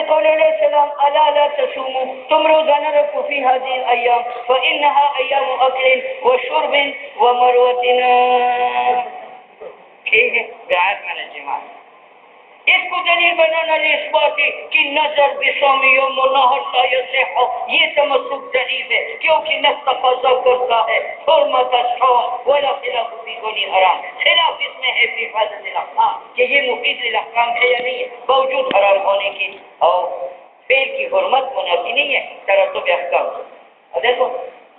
قول علیہ السلام الا لا تصوموا تم روزہ نہ رکھو فی هذه الايام فانها ايام اكل وشرب ومروه. ٹھیک ہے بیعت من الجماع. اس کو دلیل بنانا اثبات کہ نظر بصوم یوم النحر لا یصح، یہ تمسک ضعیف ہے کیونکہ نص تقاضا کرتا ہے حرمت الصوم ولا خلاف فی کونی حرام. خلاف اس میں ہے فی حفاظت الاحکام کہ یہ مفید للاحکام ہے یا نہیں ہے باوجود حرام ہونے کی، اور فعل کی حرمت منافی نہیں ہے ترتب احکام. اور دیکھو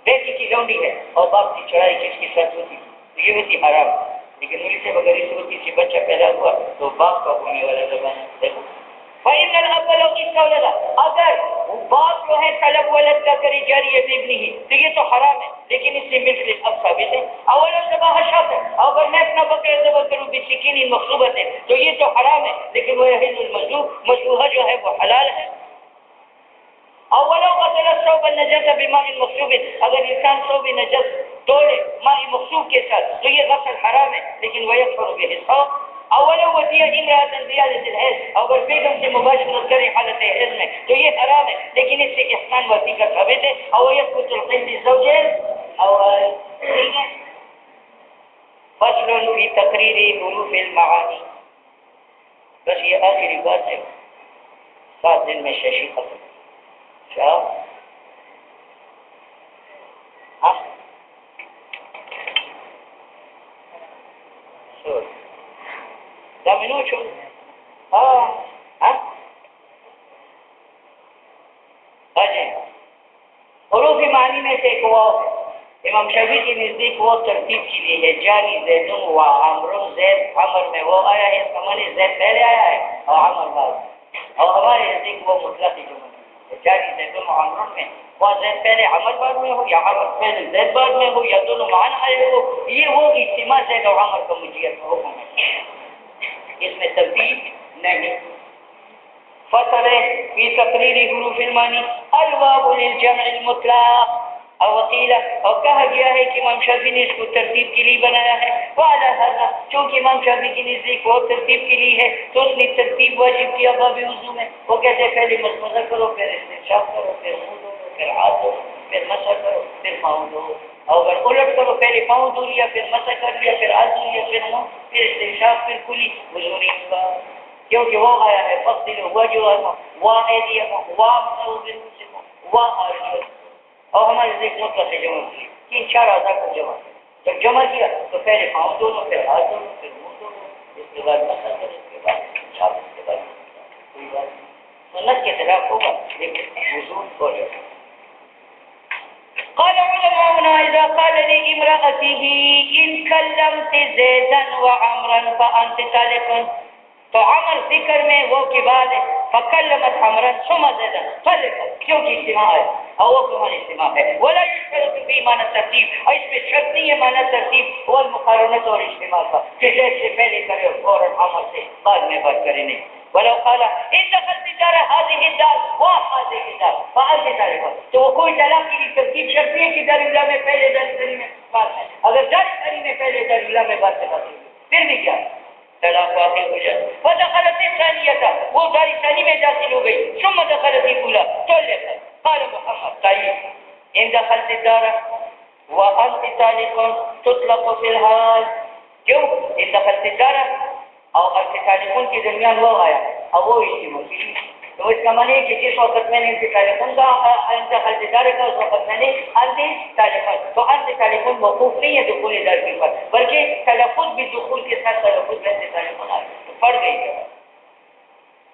بیٹی کی لونڈی ہے اور باپ کی چڑھائی کس کی ساتھ ہوتی تو یہ ہوتی حرام، لیکن مجھ سے بغیر اس ہوتی کہ بچہ پیدا ہوا تو باپ کا ہونے والا زبان ہے. دیکھو فإن الأب لو استولد، اگر باپ جو ہے طلب ولد کا کرے جاریہ ابن ہی تو یہ تو حرام ہے، لیکن اس سے مثل اب ثابت ہے. اولا ذبح شاط ہے، اگر میں اپنا بکرا ذبح کروں بسکین مخصوبت ہے تو یہ تو حرام ہے، لیکن وہ یحل المذبوح مذبوحہ جو ہے وہ حلال ہے. اولا غسل الثوب النجس بماء مخصوب، اگر انسان ثوب نجس دھوئے ماء مخصوب کے ساتھ تو یہ غسل حرام ہے، لیکن ويكفر به الصوم. اولا وصیہ امرأة زیادت الحیض، اگر بیگم سے مباشرت کرے حالت حیض میں تو یہ حرام ہے، لیکن اس سے احسان وصی کا ثابت ہے. او يثبت الحیض الزوج او ٹھیک ہے. فصل فی تقریر حروف المعانی. بس یہ آخری بات ہے، 7 دن میں ششی ختم. حروف معنی میں سے ایک واو ہے، امام شافعی کے نزدیک وہ ترتیب کے لیے ہے. جاری زید و عمر، زید عمر میں وہ آیا ہے، اس کا معنی زید پہلے آیا ہے اور عمر بعد، اور ہمارے نزدیک وہ مطلق جملہ ہے. جاری زید و عمر میں وہ زید پہلے عمر بعد میں ہو یا عمر پہلے زید بعد میں ہو یا دونوں معنی آئے ہو، یہ وہ اجتماع زید اور عمر کا مجیت کا حکم ہے، اس میں تبدیل نہیں. فصل فی تقریر حروف المعانی الواو للجمع المطلق. اور وقیل اور کہا گیا ہے کہ امام شافعی نے اس کو ترتیب کے لیے بنایا ہے. وعلی ھذا چونکہ امام شافعی کی نزدیک وہ ترتیب کے لیے ہے تو اس نے ترتیب واجب کیا باب وضو میں. وہ کہتے ہیں پہلے مضمضہ کرو، پھر استنشاق کرو، پھر منہ دھو، پھر ہاتھ دھو، پھر مسح کرو، پھر پاؤں دھو. اور اگر الٹ کرو پہلے پاؤں دھو لیا، پھر مسح کر لیا، پھر ہاتھ دھو لیا، پھر منہ، پھر استنشاق، پھر کلی، وضو نہیں ہوگا. کیونکہ وہ آیا ہے فصل وجوہکم وایدیکم وارجلکم وارجلکم، اور ہمارے ذکر مطلق سے جمع کی 3-4 اعضاء کو جمع کیا. جب جمع کیا تو پہلے پاؤں دونوں، پھر ہاتھ دونوں، پھر منہ دونوں، اس کے بعد مسح کرو، اس کے بعد چھاپ، اس کے بعد کوئی بات سنت کے خلاف ہوگا لیکن وضو ہو جائے. قال علماؤنا اذا قال لامرأته ان كلمت زيدا وعمرا فانت طالق، تو عمر ذکر میں وہ کے بعد ہے فکلمت عمرا ثم زيدا طلق، کیونکہ اجتماع ہے اور وہ کمان اجتماع ہے. ولا يشترط في معنى الترتیب، اور اس میں شرط نہیں ہے معنی ترتیب والمقارنت اور اجتماع کا کہ زید سے پہلے کرے اور فوراً عمر سے بعد میں بات کرے نہیں. ولو قال ان دخلت دار هذه الدار وهذه الدار فانت طالق، تو وہ کوئی طلاق کی ترتیب شرط نہیں ہے کہ دار الاولى میں پہلے دار الثانی میں بعد میں. اگر دار الثانی میں پہلے دار الاولى میں بعد میں پھر بھی کیا طلاق واقع ہو جائے. فدخلت الثانیہ، وہ دار ثانی میں داخل ہو گئی، ثم دخلت الاولى طلق. قال محمد طيب ان دخلت الدار وانت طالق تطلق في الحال. کیوں؟ ان دخلت الدار اور انت طالقون کے درمیان وہ آیا اور وہ اجتماع کی، تو اس کا معنی ہے کہ جس وقت میں نے انت طالقون کا دخلت الدار کا اس وقت میں نے انت طالقون، تو انت طالقون موقوف نہیں ہے دخول دار کے پر، بلکہ تلفظ بھی دخول کے ساتھ تلفظ میں انت طالقون آ گئی تو پڑ گئی.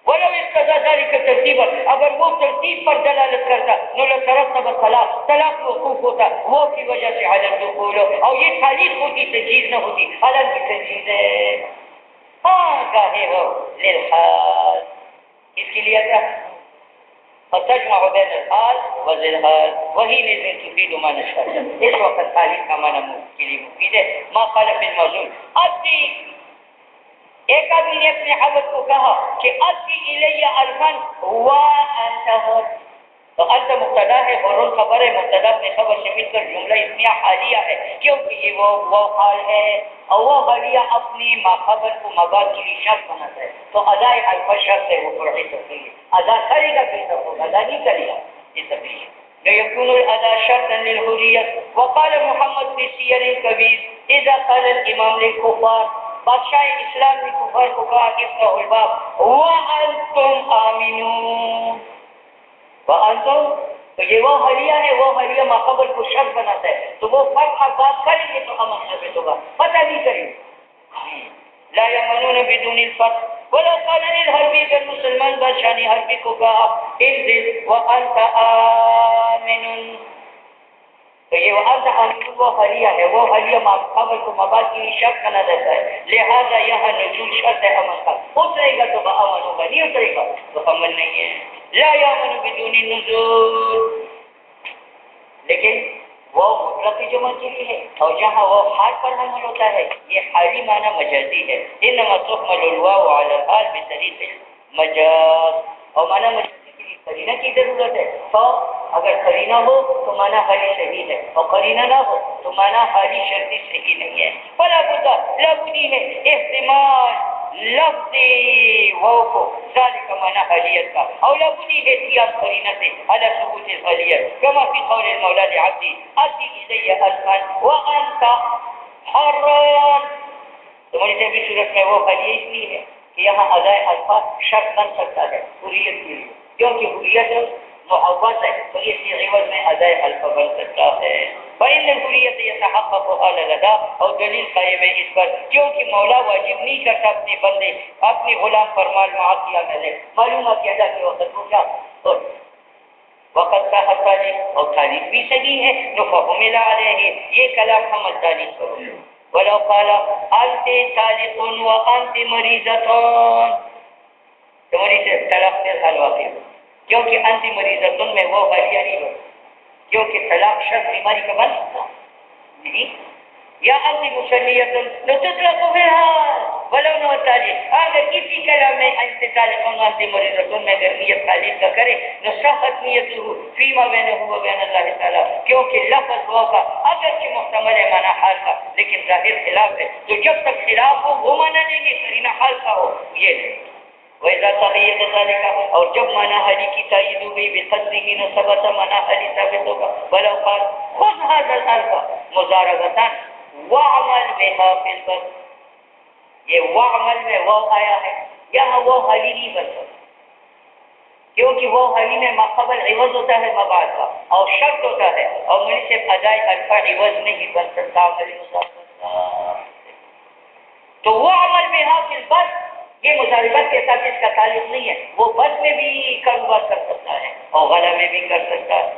ولو اقتضى ذلك ترتیبا، اگر وہ ترتیب پر دلالت کرتا نو لترتب الطلاق، طلاق موقوف ہوتا وہ کی وجہ سے عدم دخول، اور یہ تعلیق ہوتی تجویز نہ ہوتی. حالانکہ تجویز ہے گاہے ہو للحال، اس کے لیے کیا فتجمع بین الحال وذلحال وہی لازم تفید ما نشاء. اس وقت تعلیق کا معنی کے لیے مفید ہے. ما قال فی الموضوع ادی، ایک آدمی نے اپنے عبد کو کہا کہ ادی الیہ الفن وانت حر، تو انت مبتدا ہے اور خبر ہے، مبتدا اپنے خبر سے مل کر جملہ اسمیہ حالیہ ہے، کیونکہ یہ وہ حال ہے اور وہ حالیہ اپنی خبر کو مباد کے لیے شرط بناتا ہے، تو ادائے الفا شرط ہے، وہ پڑھے سکتے ہیں ادا کرے گا کیسا ہوگا، ادا نہیں کرے گا، یہ سب نہیں ہے۔ يكون الأداء شرطا للحرية. وقال محمد في سير الكبير إذا قال الإمام للكفار، بادشاہ اسلام نے کفار کو کہا افتحوا الباب وانتم آمنون، وانتم، تو یہ وہ حلیہ ہے، وہ حلیہ ماقبل کو شرط بناتا ہے، تو وہ فرق بات کریں گے تو امن ثابت ہوگا، پتہ نہیں کریں گے لا یمنون بدون الفتح. ولو قال للحربی، اگر مسلمان بادشاہ نے حربی کو کہا انزل وانت آمن، تو یہ وانت آمن وہ حلیہ ہے، وہ حلیہ ماقبل کو مباد کی شرط بنا دیتا ہے، لہذا یہاں نزول شرط ہے امن کا، اترے گا تو امن ہوگا، نہیں اترے گا تو امن نہیں ہے. لا یامن بدون النزول، لیکن وہ مطلق کی جمع کے لیے ہے، اور جہاں وہ حال پر حمل ہوتا ہے یہ حالی معنی مجازی ہے، انما تحمل الواو علی الحال بطریق المجاز، اور معنی مجازی کے لیے قرینہ کی ضرورت ہے، تو اگر قرینہ ہو تو معنی حالی صحیح ہے اور قرینہ نہ ہو تو معنی حالی شرطی صحیح نہیں ہے. فلا بد، لا بدی ہے احتمال لفظی وہ کو ذالک معنی حالیت کا، اور لا بدی ہے قیام قرینہ سے علی ثبوت الحالیت، کما فی قول المولا لعبدی اتی الی الفن وانت حران. تمہاری سے بھی صورت میں وہ حالیہ اس لیے ہے کہ یہاں ادائے الفاظ شرط بن سکتا ہے حریت کے لیے، کیونکہ حریت معوض ہے تو اس کے عوض میں ادائے الفاظ بن سکتا ہے. فإن الحریت يتحقق حال الأداء، اور دلیل قائم ہے اس پر کیونکہ مولا واجب نہیں کرتا اپنے بندے اپنے غلام پر مال معاصیہ میں معلومات ادا کے وقت کو کیا وقت کا تعریف، اور تعریف بھی صحیح ہے، نفهم علیہ یہ کلام ہم تعریف کرو. ولو قال انت طالق وانت مریضۃ، تمہاری سے طلاق سے حال واقع ہو، کیونکہ انت مریضۃ میں وہ حالیہ نہیں ہو، کیونکہ طلاق شرط بیماری کا بن سکتا نہیں، یا انت مسلیۃ نطلق فی الحال ولو نو تعلیق، اگر کسی کلام میں انت طالق وانت مریضۃ میں اگر نیت تعلیق کا کرے نصحت نیتہ فیما بینہ و بین اللہ تعالی، کیونکہ لفظ وہ کا اگرچہ محتمل ہے معنی حال کا لیکن ظاہر خلاف ہے، تو جب تک خلاف ہو وہ معنی لیں گے قرینہ حال کا ہو یہ نہیں. وَإِذَا تَغَيَّرَ ذَلِكَ، اور جب معنی حالی کی تائید ہو گئی بِقَدْرِهِ نَصَبَتَ معنی حالی ثابت ہوگا. وَلَوْ قَالَ خُذْ هَذَا الْأَلْفَ مُضَارَبَةً وَعْمَلْ بِهَا فِي الْبَرْ، یہ وعمل میں وہ آیا ہے، یہاں وہ حالی نہیں بن سکتا کیونکہ وہ حالی میں ماقبل عوض ہوتا ہے مبعد کا اور شرط ہوتا ہے، اور مجھ سے ادائے الفا عوض نہیں بن سکتا عمل مسافر، تو وہ عمل میں حاصل بس یہ مضاربت کے ساتھ اس کا تعلق نہیں ہے، وہ بس میں بھی کاروبار کر سکتا ہے اور غلہ میں بھی کر سکتا ہے.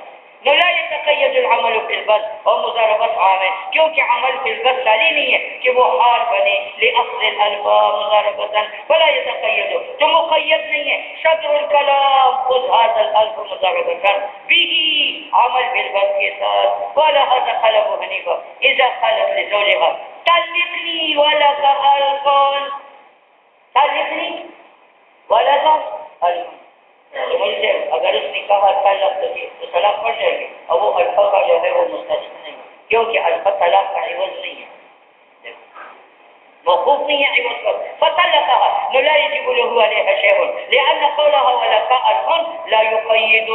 لا يتقید العمل فی البس، اور مضاربت عام ہے کیونکہ عمل فی البس سالی نہیں ہے کہ وہ حال بنے لأخذ الالفاظ مضاربتا، فلا يتقید تو مقید نہیں ہے. صدر الکلام خذ هذا الالف مضاربتا به عمل فی البس کے ساتھ. ولا هذا خلف حنیفہ اذا خالف لزوجها طلقنی ولک الفاظ، طلقنی ولک الفاظ، مجھ سے اگر اس نے کہا طلاق تو طلاق پڑ جائے گی، اور وہ الفا کا جو ہے وہ مستثنی نہیں، کیونکہ الفا طلاق کا عوض نہیں ہے، موقوف نہیں ہے عوض پر. فطلقها لا يجب له عليها شيء لأن قولها ولك الف لا يقيد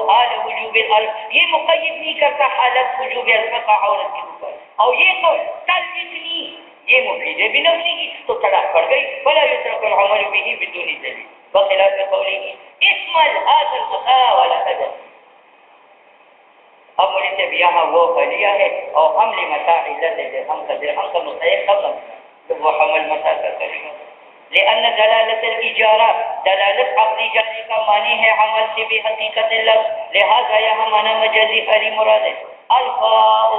حال وجوب الالف، یہ مقید نہیں کرتا حالت وجوب الف کا عورت کے اوپر. اور یہ قول طلقنی یہ مفید ہے بنفسه تو طلاق پڑ گئی. ولا يترك العمل به بدون دلیل بخلاف قوله اسمل هذا المساء ولا كذا. اب مجھے سے یہاں وہ حلیہ ہے اور حمل متاع علت ہے، ہم کا مستحق قبل وہ حمل متاع کا کرے گا. لأن دلالت الإجارة دلالت عقلی جانے کا معنی ہے عمل سے بھی حقیقت اللفظ، لہذا یہاں معنی مجازی خالی مراد ہے. الفاء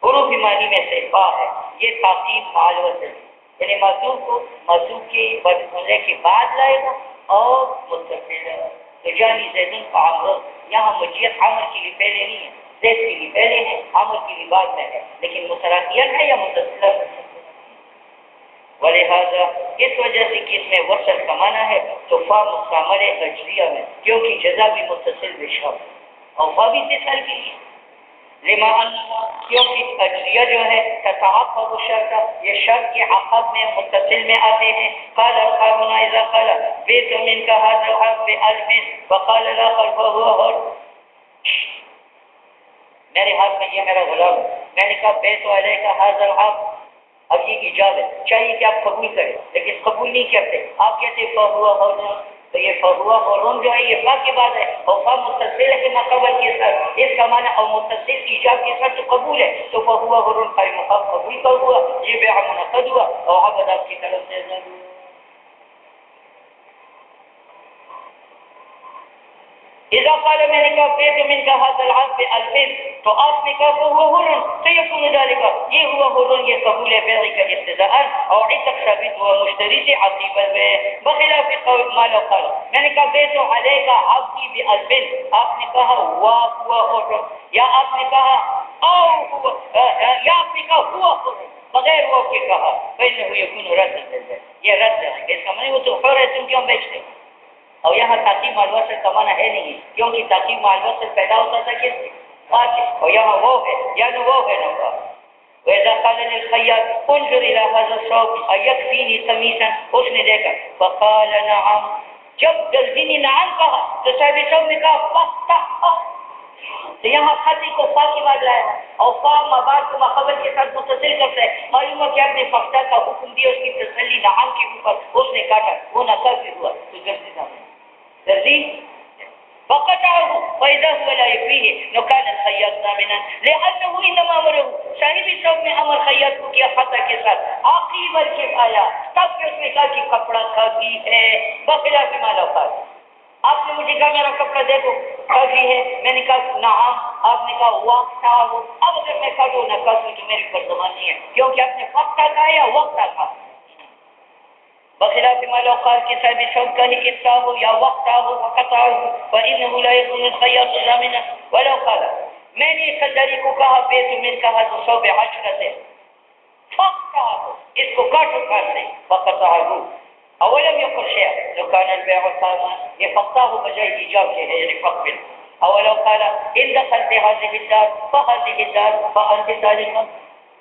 حروف معنی میں سے فا ہے، یہ تاکید فعال وصل یعنی معصوم کو معصوم کے بدلنے کے بعد لائے گا اور متصل تو جانی زیدن کا عمر، یہاں مجیت عمر کے لیے پہلے نہیں ہے، زید کے لیے پہلے ہے، عمر کے لیے بعد میں ہے، لیکن متراکین ہے یا متصل. ولہذا اس وجہ سے کہ اس میں وصل کا معنی ہے تو فا مستعمل اجریہ میں، کیونکہ جزا بھی متصل بشرط اوفا بھی اتصال کے لیے لما انہا کیونکہ اجریہ جو ہے تتعقب الشرط یہ شرط کے عقب میں متصل میں آتے ہیں قال اصحابنا اذا قال بیت من کا هذا العبد بألف وقال الاخر فهو حر میرے ہاتھ میں یہ میرا غلام میں نے کہا بیت علیہ کا هذا العبد اب یہ اجازت چاہیے کہ آپ قبول کریں لیکن قبول نہیں کرتے آپ کہتے فهو حر تو یہ فہوا اور جو ہے یہ فا کے بعد ہے اور فا متصل ہے کہ مقبل کے ساتھ اس کا معنی اور متصل ایجاب کے ساتھ تو قبول ہے تو فہوا اور قائم مقام قبول کا ہوا یہ بیع منعقد ہوا اور عبد آپ کی طرف سے ضرور اذا قال میں نے کہا بیت من کا هذا العبد بألف تو آپ نے کہا فهو حر سيكون ذلك یہ ہوا حر یہ قبول بیع کا ابتداء اور عتق ثابت ہوا مشتری سے عقیب البیع بخلاف قول ما لو قال میں نے کہا بیت علیہ کا عبدی بألف آپ نے کہا ہوا حر یا آپ نے کہا او ہوا یا آپ نے کہا ہوا حر بغیر وہ کے کہا فإنه يكون رد یہ رد ہے اس کا معنی وہ تو حر ہے تم کیوں بیچتے اور یہاں تاقیم الوصل کا معنی ہے نہیں کیونکہ تاقیم الوصل پیدا ہوتا تھا کس سے اور یہاں وہ ہے یعنی وہ ہے نمبر وَإِذَا قَالَ لِلْخَيَّاطِ انظُرْ إِلَى هَذَا الثَّوْبِ أَيَكْفِينِي قَمِيصًا اس نے دیکھا فقال نعم جب جلدی نے نعم کہا تو صاحب صاحب نے کہا فَقْتَحْ تو یہاں خطی کو فا کی بعد لایا اور فا مباد کو مقبل کے ساتھ متصل کرتا ہے معلوم ہے کہ آپ نے فقطہ کا حکم دیا اس کی تسلی نعم کے اوپر اس نے کاٹا وہ ناکافی ہوا تو جلدی نہ فقطعه فإذا هو لا يكفيه وكان الخياط ضامنا لأنه إنما أمره صاحب صاحب نے امر خیاط کو کیا خطا کے ساتھ عقیب الکفایا تب کہ اس نے کہا کہ کپڑا کافی ہے بخلاف ما لو قال آپ نے مجھے کہا میرا کپڑا دیکھو کافی ہے میں نے کہا نعم آپ نے کہا وقت ہو اب اگر میں کہوں نہ کافی تو میری پر زمان نہیں ہے کیونکہ آپ نے وقت کہا یا وقت کہا بخلاف ما لو قال کہ صاحب شوق کا ہی قصہ ہو یا وقت ہو وقطعه فإنه لا يكون الخياط ضامنا ولو قال میں نے خریداری کو کہا بیت من کا هذا الثوب 10 فقطعه اس کو کاٹ دے فقطعه اولم يقل شيئا لو كان البيع تاما یہ فقطعه بجائے ایجاب کے ہے یعنی فقط اولو قال ان دخلت هذه الدار فهذه الدار فأنت طالق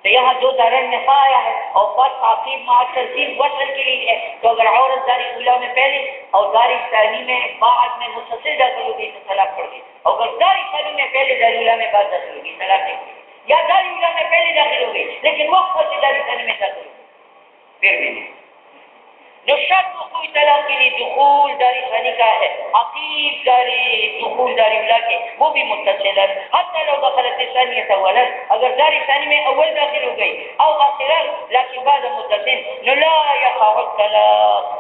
تو یہاں دو دارن میں فا آیا ہے اور فت تعقیب مع ترتیب وصل کے لیے ہے تو اگر عورت داری اولا میں پہلے اور داری ثانی میں بعد میں متصل داخل ہوگی تو طلاق پڑ گئی اور اگر داری ثانی میں پہلے داری اولا میں بعد داخل ہوگی طلاق نہیں ہوگی یا داری اولا میں پہلے داخل ہوگی لیکن وقت پر سے داری ثانی میں داخل ہوگی پھر بھی نہیں جو شرط کوئی طلاق کے لیے دخول داری ثانی کا ہے عقیب داری دخول داری اولا کے وہ بھی متصل ہے حتی لو دخلت ثانیت اولا اگر داری ثانی میں اول داخل ہو گئی او آخرا لیکن بعد متصل نو لا یقع الطلاق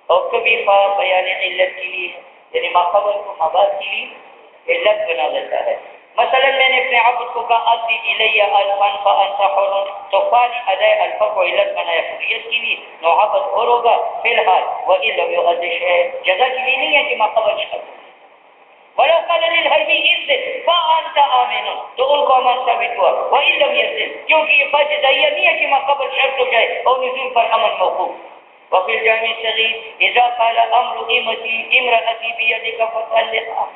اور کبھی فا بیان علت کے لیے یعنی ما قبل کو مباد کے لیے علت بنا دیتا ہے مثلا میں نے اپنے عبد کو کہا ادی الیہ الفا فانت حر تو فالی اداء الفا کو علت بنایا حریت کے لیے نو عبد اور ہوگا فی الحال وإن لم يؤدش ہے جزا کے لیے نہیں ہے کہ ما قبل شرط ولو قال للحربی انزل فانت آمن تو ان کو امان ثابت ہوا وإن لم ينزل کیونکہ یہ فا جزائیہ نہیں ہے کہ ما قبل شرط ہو جائے اور نزول پر امن موقوف وفي الجامع الصغير اذا قال امر امرأتي بيدك فطلقها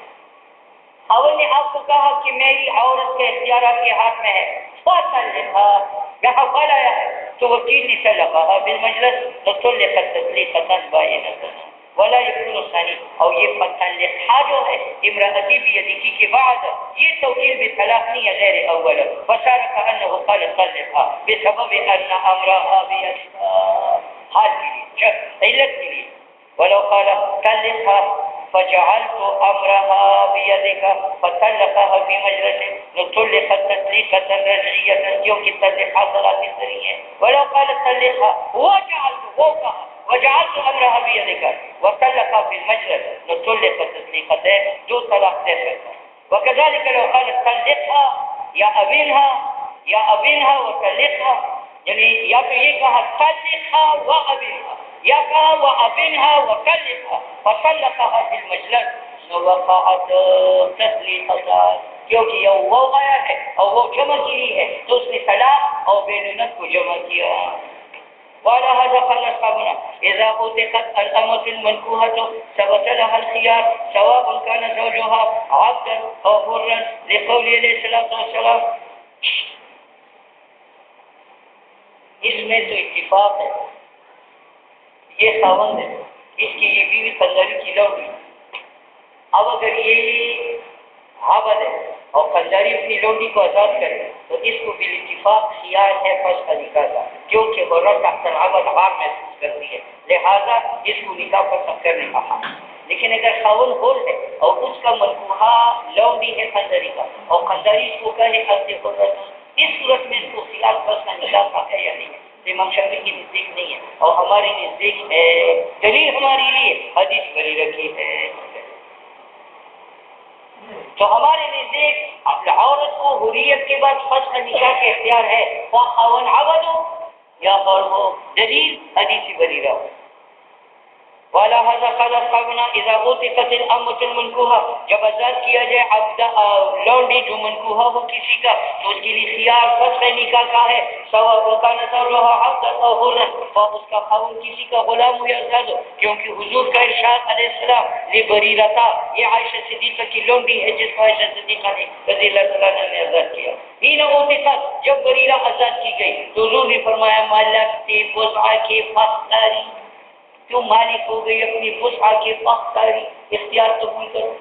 اول نے آپ کو کہا کہ میری عورت کے اختیار آپ کے ہاتھ میں ہے فطلقها یہاں قال آیا ہے تو وکیل نے طلقها بالمجلس فطلقت تطليقة بائنة ولا يكون الثاني اور یہ فطلقها جو ہے امرأتي بيدك کے بعد یہ توکیل بطلاق نہیں ہے غیر اول فصار كأنه قال طلقها بسبب ان امرها بيدها حال کے لیے علت کے لیے ولو قال طلقها فجعلت امرها بيدك فطلقها في مجلس طلقت تطليقة رجعية كيونكہ تطلق حاصلات ذریعے ولو قال طلقها وجعلت امرها بيدك وطلقها في المجلس طلقت تطليقتين دو طلاق دے سکتا وكذلك لو قال طلقها يا ابنها وطلقها یعنی یا تو یہ کہا طلقها وابنها یا کہا وابنها وطلقها فطلقها في المجلس وقعت تطليقتان کیونکہ یہ وہ آیا ہے اور وہ جمع کی ہے تو اس نے طلاق اور بینونت کو جمع کیا وعلى هذا قال أصحابنا إذا أوتقت الأمة المنكوحة ثبت لها الخيار سواء كان زوجها عبدا أو حرا لقوله عليه الصلاة والسلام. اس میں تو اتفاق ہے، یہ خاوند ہے، اس کی یہ بیوی قنجاری کی لوٹی. اب اگر یہ عبد ہے اور قنجاری اپنی لوٹی کو آزاد کرے تو اس کو بالاتفاق خیار ہے پس کا نکاح کا، کیونکہ عورت تحت العبد عار محسوس کرتی ہے، لہذا اس کو نکاح پسند کرنے کہا. لیکن اگر خاوند حر ہے اور اس کا منکوحہ لوٹی ہے قنجاری کا اور قنجاری اس کو کہے عبد حرۃ، اس صورت میں اس کو خیار پس کا نکاح کا ہے یا نہیں ہے؟ امام شافعی کی نزدیک نہیں ہے اور ہماری نزدیک ہے. دلیل ہمارے لیے حدیث بریرہ کی ہے. تو ہمارے نزدیک عورت کو حریت کے بعد فسخ نکاح کے اختیار ہے، خواہ خاوند عبد ہو یا حر ہو. دلیل حدیث بریرہ ہو. والا هذا قال اصحابنا اذا اوتقت الامة المنكوحة، جب آزاد کیا جائے عبد لونڈی جو منکوحہ ہو کسی کا تو اس کے لیے خیار فسخ نکاح کا ہے، سواء كان زوجها عبدا او حرا، اور اس کا خاوند کسی کا غلام ہو یا آزاد ہو، کیونکہ حضور کا ارشاد علیہ السلام لبریرہ تھا، یہ عائشہ صدیقہ کی لونڈی ہے جس کو عائشہ صدیقہ نے رضی اللہ تعالیٰ نے آزاد کیا. حین اوتقت، جب بریرہ آزاد کی گئی تو حضور نے فرمایا ملکت وسع کے فاختاری، کیوں مالک ہو گئی اپنی وسع کے فاختاری، اختیار قبول کرو.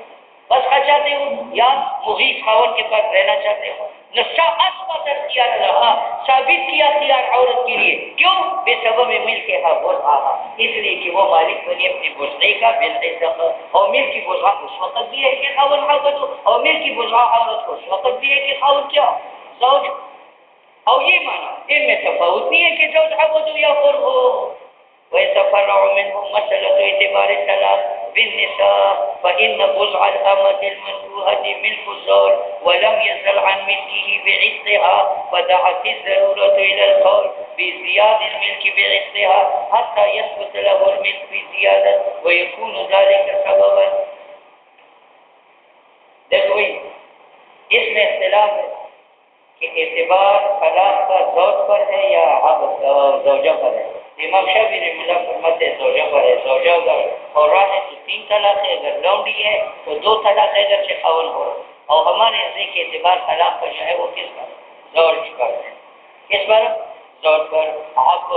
وسع چاہتے ہو یا مغیث خاوند کے پاس رہنا چاہتے ہو. نشا اثبت اختیار رہا، ثابت کیا اختیار عورت کے لیے، کیوں؟ بے سبب مل کے وسع، اس لیے کہ وہ مالک بنی اپنی وسع کا بالعزت، اور مل کی وسع اس وقت بھی ہے کہ خاوند عبد ہو، اور مل کی وسع عورت کو اس وقت بھی ہے کہ خاوند کیا زوج. اور یہ مانا ان میں تفاوت نہیں ہے کہ زوج عبد ہو یا حر ہو. ويتفرع منه مسألة اعتبار الطلاق بالنساء، فإن وسع الأمة المنكوحة ملك الزوج ولم يزل عن ملكه بعتقها، فدعت الضرورة إلى القول بزيادة الملك بعتقها حتى يثبت له الملك بزيادة ويكون ذلك سببا. دیکھو اس میں اختلاف ہے کہ اعتبار طلاق کا زوج پر ہے یا زوجہ پر ہے. امام شافعی نے ملا فرماتے ہیں زوجہ پر ہے. زوجہ اگر حرہ ہے تو 3 طلاق ہے، اگر لونڈی ہے تو 2 طلاق ہے اگر سے خاوند ہو. اور ہمارے نزدیک کے اعتبار طلاق پر جو ہے وہ کس پر؟ زوج پر ہے. کس پر؟ زوج پر. اب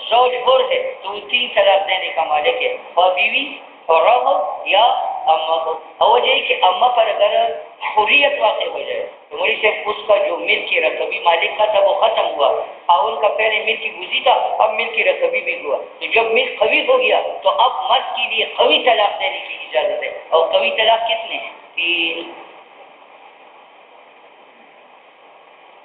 زوج حر ہے تو 3 طلاق دینے کا مالک ہے، اور بیوی حرہ ہو یا امہ ہو. اور وجہ ہے کہ امہ پر اگر حریت واقع ہو جائے تو وہی سے اس کا جو ملکی رقبی مالک کا تھا وہ ختم ہوا. خاوند کا پہلے ملکی گزی تھا، اب ملکی رقبی بھی ہوا. تو جب ملک قوی ہو گیا تو اب مرد کے لیے قوی طلاق دینے کی اجازت ہے. اور قوی طلاق کتنے ہیں؟ 3.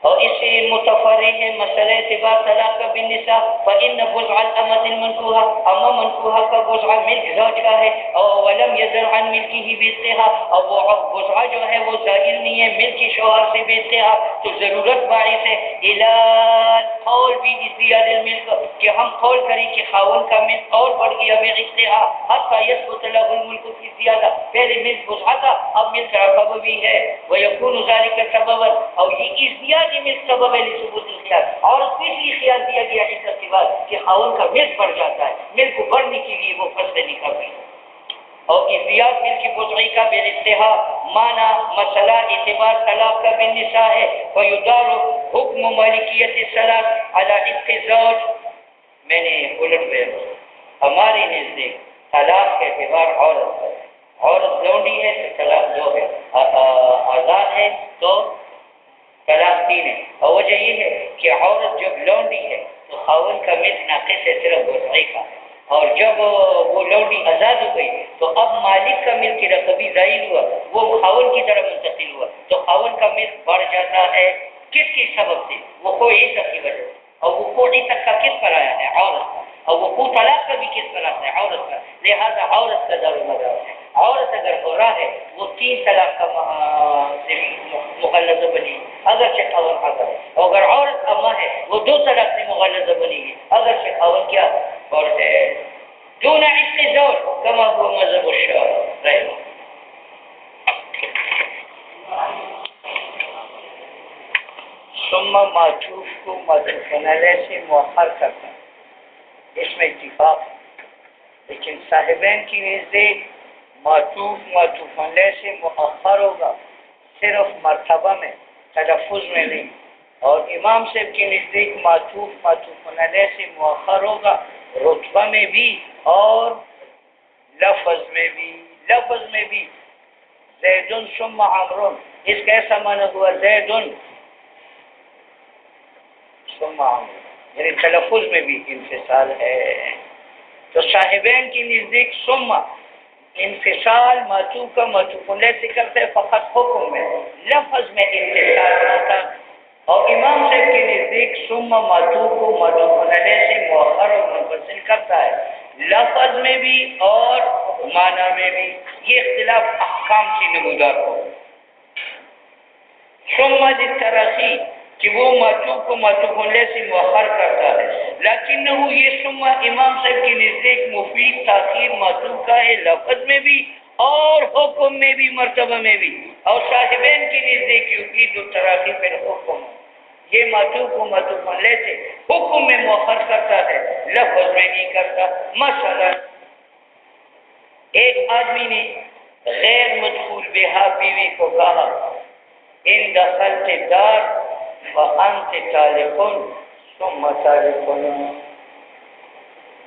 اور اس سے متفرع ہے مسئلہ اعتبار طلاق کا بالنساء، فإن وسع الأمة المنكوحة، اما منکوحہ کا وسع ملک زوج کا ہے، اور ولم يزل عن ملکه بعتقها، اور وہ وسع جو ہے وہ زائل نہیں ہے ملک شوہر سے بعتقها. تو ضرورت باعث ہے الى قول بزیاد الملک، کہ ہم قول کریں کہ خاوند کا ملک اور بڑھ گیا بعتقها حتى يثبت له الملك في زیادہ. پہلے ملک وسع تھا اب ملک رقبہ بھی ہے. ويكون ذلك سببا، اور یہ ازدیاد ملک سبب ہے لثبوت الخیار. اور اس لیے خیار دیا گیا عزت کے بعد کہ خاوند کا ملک بڑھ جاتا ہے، ملک کو بڑھنے کے لیے وہ فسخ نکاح بھی. اور ازدیاد ملک وسع کا بالانتہا مانا مسئلہ اعتبار طلاق کا بالنساء ہے. ويدار حکم مالکیت الثلاث على عتق الزوج. میں نے الٹ بیان، ہمارے نزدیک طلاق کا اعتبار عورت ہے. عورت لونڈی ہے تو طلاق 2 ہے، آزاد ہے تو طلاق 3 ہے. اور وجہ یہ ہے کہ عورت جب لونڈی ہے تو خاوند کا ملک ناقص ہے صرف وسع کا، اور جب وہ لونڈی آزاد ہو گئی تو اب مالک کا ملک رقبی زائل ہوا، وہ خاوند کی طرف منتقل ہوا، تو خاوند کا ملک بڑھ جاتا ہے. کس کے سبب سے؟ وقوع عتق کی وجہ سے. اور وقوع عتق کا کس پر آیا ہے؟ عورت کا. اور وقوع طلاق کا بھی کس پر آتا ہے؟ عورت کا. لہذا عورت کا دار و مدار ہے. عورت اگر ہو رہا ہے وہ 3 طلاق کا مغلظہ بنی اگرچہ خاوند حاضر ہے. اور اگر عورت امہ ہے وہ 2 طلاق سے مغلظہ بنی گی اگرچہ خاوند کیا اور ہے. دون عتق الزوج كما هو مذهب الشافعي. ثم معطوف کو معطوف علیہ سے مؤخر کرتا ہے. اس میں اتفاق ہے، لیکن صاحبین کی نزدیک معطوف علیہ سے مؤخر ہوگا صرف مرتبہ میں، تلفظ میں نہیں، اور امام صاحب کے نزدیک معطوف علیہ سے مؤخر ہوگا رتبہ میں بھی اور لفظ میں بھی زید ثم عمرو، اس کا ایسا معنی ہوا زید ثم عمرو، یعنی تلفظ میں بھی انفصال ہے۔ تو صاحبین کی نزدیک ثم انفصال معطوف کا معطوف علیہ سے کرتے فقط حکم میں، لفظ میں انفصال ہوتا، اور امام صاحب کے نزدیک ثم معطوف کو معطوف علیہ سے مؤخر اور منفصل کرتا ہے، لفظ میں بھی اور معنی میں بھی۔ یہ اختلاف احکام کی نمودار ہو۔ ثم للتراخی کہ وہ معطوف کو معطوف علیہ سے مؤخر کرتا ہے، لیکنہ یہ ثم امام صاحب کی نزدیک مفید تاخیر معطوف کا ہے، لفظ میں بھی اور حکم میں بھی، مرتبہ میں بھی، اور صاحبین کی نزدیک یفید التراخی پہ حکم، یہ معطوف کو معطوف علیہ سے حکم میں مؤخر کرتا ہے، لفظ میں نہیں کرتا۔ مثلا ایک آدمی نے غیر مدخول بہا بیوی کو کہا ان دخلت دار فانت طالق ثم طالق،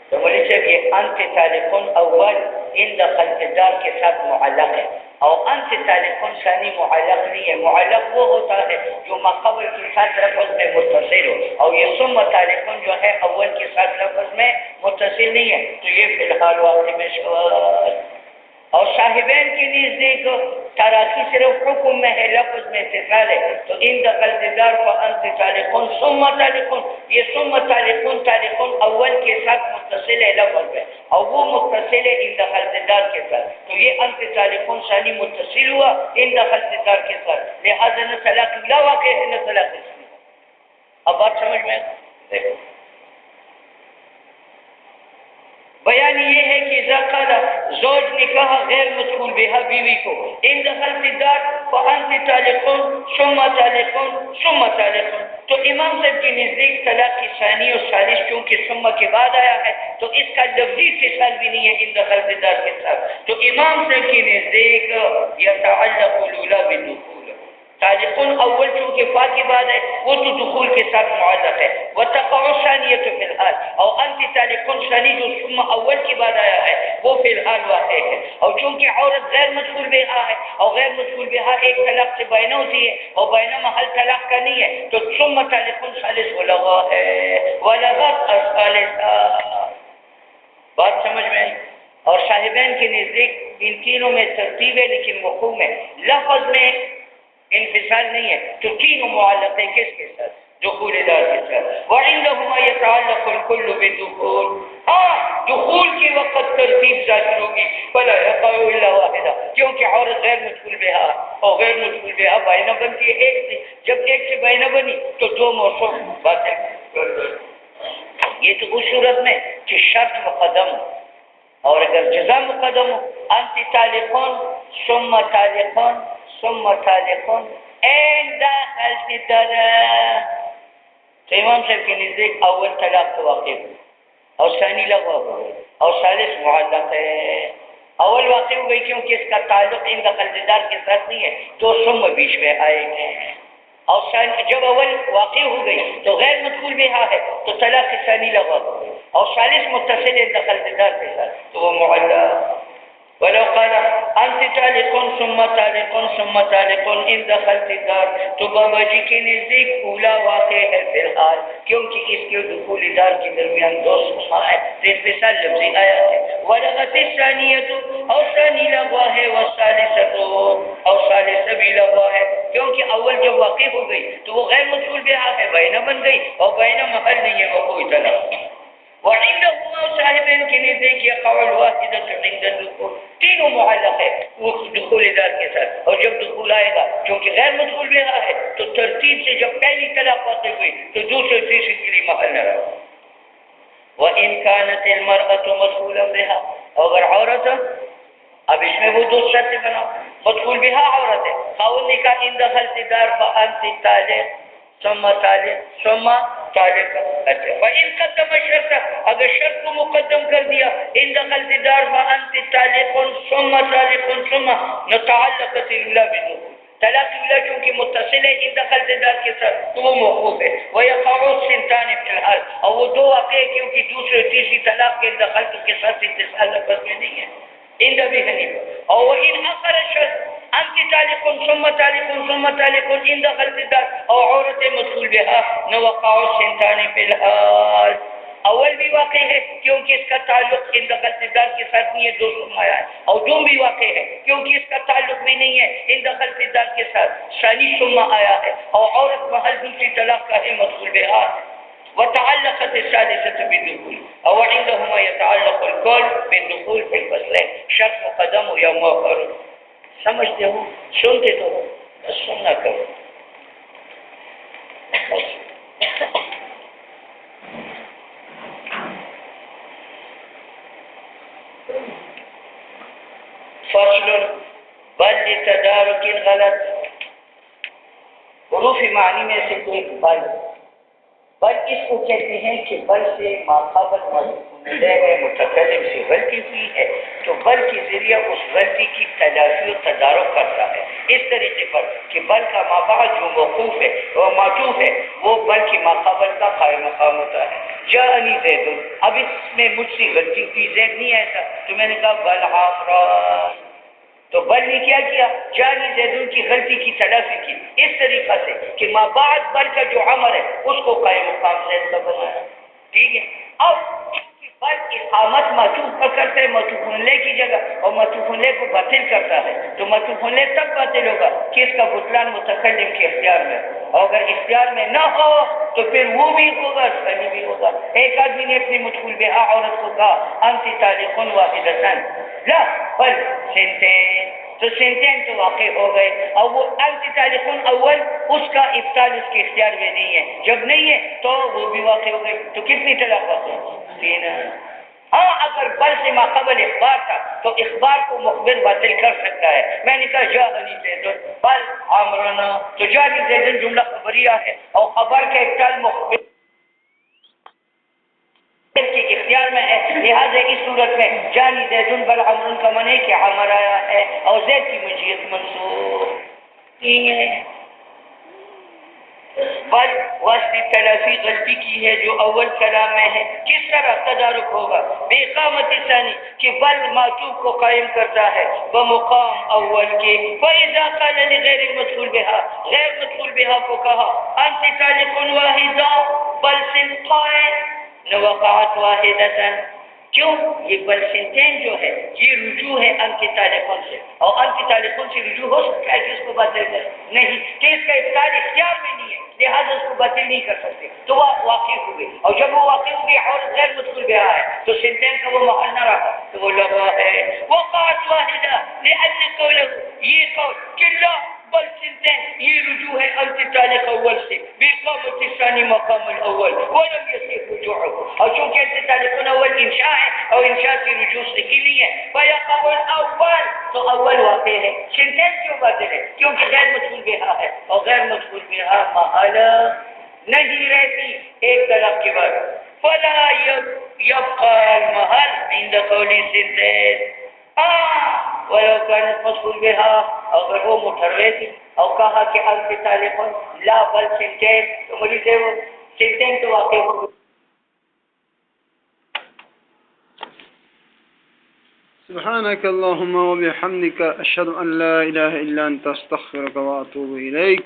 تو بولے صاحب یہ انت طالق اول ان دخلت دار کے ساتھ معلق ہے، اور انت طالق ثانی معلق نہیں ہے۔ معلق وہ ہوتا ہے جو ماقبل کے ساتھ لفظ میں متصل ہو، اور یہ ثم طالق جو ہے اول کے ساتھ لفظ میں متصل نہیں ہے، تو یہ فی الحال واقع میں شواذ۔ اور صاحبین کی نزدیک تراخی صرف حکم میں ہے، لفظ میں اتصال ہے، تو ان دخلت دار فانت طالق ثم طالق، یہ ثم طالق اول کے ساتھ متصل ہے لفظ میں، اور وہ متصل ہے ان دخلت دار کے ساتھ، تو یہ انت طالق ثانی متصل ہوا ان دخلت دار کے ساتھ، لہذا نہ طلاق لا واقع ہے نہ طلاق ثانی۔ اب بات سمجھ میں دیکھو، بیان یہ ہے کہ اذا قال زوج نے کہا غیر مدخول بہا بیوی کو ان دخلت دار فانت طالق ثم طالق ثم طالق، تو امام صاحب کے نزدیک طلاق کی ثانی اور ثالث چونکہ ثم کے بعد آیا ہے تو اس کا لفظی اتصال بھی نہیں ہے ان دخلت دار کے ساتھ، تو امام صاحب کے نزدیک یتعلق الاولی بالدخول، طالق اول چونکہ فا کے بعد ہے وہ تو دخول کے ساتھ معلق ہے، وتقع ثانیہ فی الحال، اور انت طالق ثانی جو ثم اول کے بعد آیا ہے وہ فی الحال واقع ہے، اور چونکہ عورت غیر مدخول بہا ہے اور غیر مدخول بہا ایک طلاق سے بائنہ ہوتی ہے اور بائنہ محل طلاق کا نہیں ہے، تو ثم طالق ثالث ولغا ہے ولغت الثالثہ۔ بات سمجھ میں آئی؟ اور صاحبین کے نزدیک ان تینوں میں ترتیب ہے لیکن مفہوم ہے، لفظ میں انفصال نہیں ہے، تو تینوں معلق ہے کس کے ساتھ؟ دخول دار کے ساتھ۔ وعندهما يتعلق الكل بالدخول، ہاں دخول کے وقت ترتیب ظاہر ہوگی، فلا يقع الا واحدہ، کیونکہ عورت غیر مدخول بہا اور غیر مدخول بہا بائنہ بنتی ہے ایک سے، جب ایک سے بائنہ بنی تو دو موصوف باتیں، یہ تو اس صورت میں کہ شرط مقدم ہو، اور اگر جزا مقدم ہو انت طالقون ثم طالقون ثم طالقون این دخلت در، تو امام صاحب کے نزدیک اول طلاق تو واقع ہو اور ثانی لغو ہو اور ثالث معلق ہے، اول واقع ہو گئی کیونکہ اس کا تعلق ان دخلت دار کے ساتھ نہیں ہے تو ثم بیچ میں آئے گے، اور جب اول واقع ہو گئی تو غیر مدخول بہا ہے تو طلاق ثانی لغو ہو گئی، اور ثالث متصل ہے دخلت دار کے ساتھ تو وہ معلق۔ ولو قال انت طالق ثم طالق ثم طالق ان دخلت دار، تو بابا جی کے نزدیک اولا واقع ہے فی الحال، کیونکہ اس کے دخول دار کے درمیان دو سما ہے، انفصال لفظی آیا ہے۔ ولغت الثانیۃ، اور ثانی لغوا ہے، والثالثۃ، اور ثالث بھی لغوا ہے، کیونکہ اول جب واقع ہو گئی تو وہ غیر مدخول بہا ہے بائنہ بن گئی اور بائنہ محل نہیں ہے اور کوئی طلاق نہیں۔ وعندهما صاحبین کے نزدیک يقع الواحدۃ عند الدخول، تینوں معلق ہے وہ دخول دار کے ساتھ، اور جب دخول آئے گا کیونکہ غیر مدخول بہا ہے تو ترتیب سے جب پہلی طلاق واقع ہوئی تو دوسرے تیسری کے لیے محل نہ رہا۔ وَإِنْ كَانَتِ الْمَرْأَةُ مَدْخُولًا بِهَا، اگر عورت، اب اس میں وہ دو شرطیں بناؤ، مدخول بہا عورت ہے، خاوند نے کہا ان دخلت دار فانت طالق ثم طالق ثم طالق. اچھا فإن قدم الشرط، اگر شرط کو مقدم کر دیا، ان دخلت الدار فأنت طالق ثم طالق ثم نتعلقت الأولى بالدخول. طلاق اولا چونکہ متصل ہے ان دخلت الدار کے ساتھ تو وہ موقوف ہے. ويقع الثنتان في الحال، اور وہ دو واقع کیونکہ دوسرے تیسری طلاق کے دخلت کے ساتھ اتصال لفظ میں نہیں ہے. ان ابی حنیفہ اور ان اخر الشرط انت طالق ثم طالق ثم طالق ان دخلت الدار او عورت مدخول بها نوقع الثنتان في الحال. اول بھی واقع ہے کیونکہ اس کا تعلق ان دخلت الدار کے ساتھ نہیں ہے، دو ثم آیا ہے. اور دوم بھی واقع ہے کیونکہ اس کا تعلق بھی نہیں ہے ان دخلت الدار کے ساتھ، ثانی ثم آیا ہے. اور عورت محل دوسری طلاق کا ہے مدخول بها. وتعلقت الثالثة بالدخول او عندهما يتعلق الكل بالدخول في الفصلين شرط مقدم یا مؤخر. سمجھتے ہو؟ سنتے تو ہو، بس سننا کرو. فصل بل لتدارك الغلط. حروف معنی میں سے کوئی بل اس کو کہتے ہیں کہ بل سے ماقابل متکلم سے غلطی ہوئی ہے تو بل کے ذریعہ اس غلطی کی تلافی و تدارک کرتا ہے اس طریقے پر کہ بل کا مابعد جو موقوف ہے وہ معطوف ہے وہ بل کے ماقابل کا قائم مقام ہوتا ہے. جاءنی زید، اب اس میں مجھ سے غلطی ہوئی، زید نہیں ایسا تو میں نے کہا بل عمران، تو بل نے کیا کیا؟ جانی زیدون کی غلطی کی تلافی کی اس طریقہ سے کہ ما بعد بل کا جو عمر ہے اس کو قائم مقام زید کا بنایا. ٹھیک ہے. اب بل اقامت معطوف پر کرتا ہے معطوف علیہ کی جگہ اور معطوف علیہ کو باطل کرتا ہے تو معطوف علیہ تب باطل ہوگا کہ اس کا بطلان متکلم کے اختیار میں، اور اگر اختیار میں نہ ہو تو پھر وہ بھی ہوگا ثانی بھی ہوگا. ایک آدمی نے اپنی مدخول بہا عورت کو کہا انت طالق واحدۃ لا بل سنتین، تو سنتین تو واقع ہو گئے اور وہ انت طالق اول اس کا ابطال اس کے اختیار میں نہیں ہے، جب نہیں ہے تو وہ بھی واقع ہو گئے. تو کتنی طلاقات ہیں؟ تین. ہاں اگر بل سے ماقبل اخبار تھا تو اخبار کو مخبر باطل کر سکتا ہے. میں نے کہا جاءنی زیدن بل عمرنا، تو جاءنی زیدن جملہ خبریہ ہے اور خبر کا ابطال مخبر کے اختیار میں ہے، لہٰذا اس صورت میں جانی زیدن بل عمرن کا معنی کہ عمر آیا ہے اور زید کی مجیت منصوب نہیں ہے. بل واسطی تلافی غلطی کی ہے جو اول کلام میں ہے. کس طرح تدارک ہوگا؟ بے اقامت ثانی کہ بل معطوف کو قائم کرتا ہے بمقام اول کے. فاذا قال لغیر المدخول بها، غیر مدخول بها کو کہا انت طالق واحدہ بل سنتین نوقعت واحدۃ. کیوں؟ یہ بل سنتین جو ہے یہ رجوع ہے انت طالقون سے، اور انت طالقون سے رجوع ہو سکتا ہے کہ اس کو باطل کر نہیں کہ اس کا ابطال اختیار میں نہیں ہے، لہٰذا اس کو باطل نہیں کر سکتے تو وہ واقع ہوئے. اور جب وہ واقع ہوگی اور غیر مدخول بہا ہے تو سنتین کا وہ محل نہ رہا تو وہ لغا ہے. وقعت واحدہ لأن قوله، یہ قول کہ لا بل سنتین یہ رجوع ہے انت طالق اول سے بإقامت الثانی مقام الاول ولم يصح رجوعه، اور چونکہ انت طالق اول انشاء ہے اور انشاء کی رجوع صحیح نہیں ہے فيقع الاول، تو اول واقع ہے. سنتین کیوں باطل ہے؟ کیونکہ غیر مدخول بہا ہے اور غیر مدخول بہا محل نہیں رہتی ایک طلاق کے بعد. فلا يبقى المحل عند قول سنتین ولو كانت مدخول بها، اگر وہ مٹھرے تھی اور کہا کہ انت طالق لا بل سنتین تو مجھے سے وہ سنتین تو واقع ہو. سبحانك اللهم وبحمدك أشهد أن لا إله إلا أنت أستغفرك وأتوب إليك.